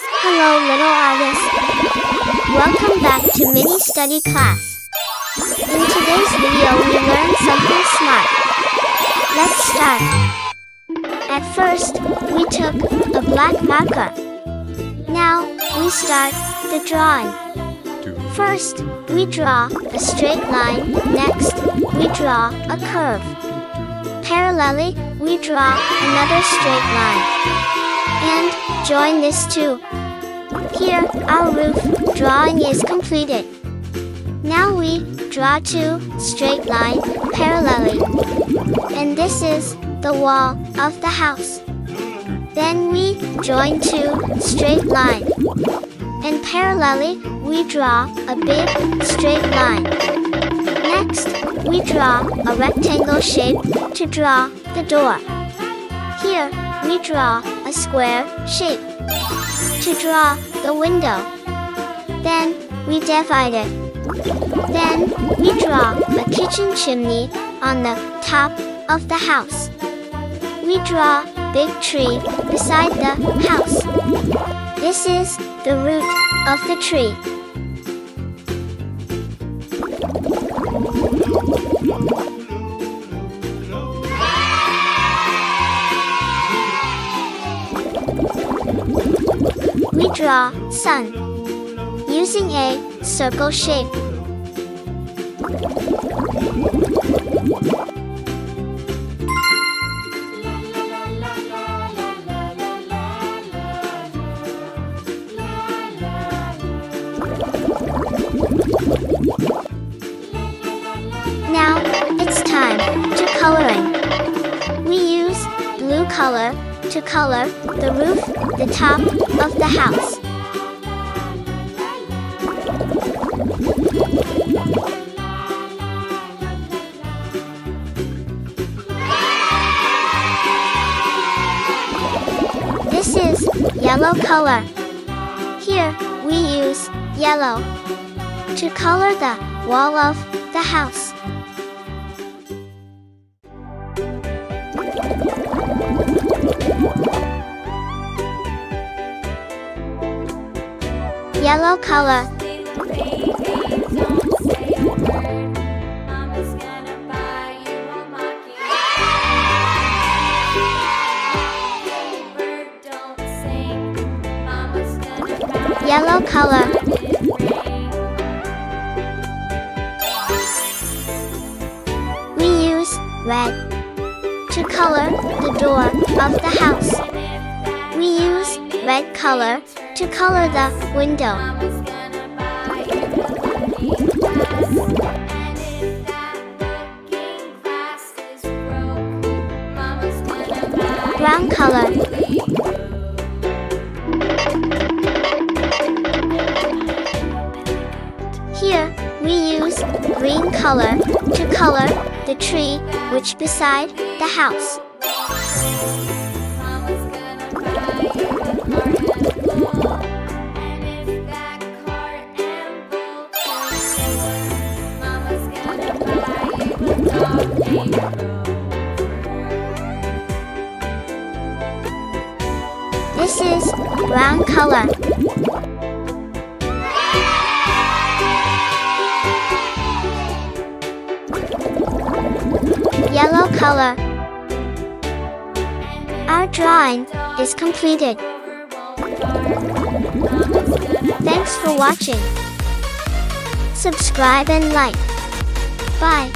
Hello little artist. Welcome back to mini study class. In today's video we learn something smart. Let's start. At first, we took a black marker. Now, we start the drawing. First, we draw a straight line. Next, we draw a curve. Parallelly, we draw another straight line. And join this too. Here, our roof drawing is completed. Now we draw two straight lines parallelly. And this is the wall of the house. Then we join two straight lines. And parallelly, we draw a big straight line. Next, we draw a rectangle shape to draw the door. Here, we draw a square shape to draw the window. Then, we divide it. Then, we draw a kitchen chimney on the top of the house. We draw a big tree beside the house. This is the root of the tree. We draw sun using a circle shape. Now, it's time to coloring. We use blue color to color the roof, the top of the house. This is yellow color. Here, we use yellow to color the wall of the house. Yellow color. Yellow color. We use red to color the door of the house. We use red color to color the window. Brown color. Here, we use green color to color the tree which beside the house. This is brown color. Yellow color. Our drawing is completed. Thanks for watching. Subscribe and like. Bye.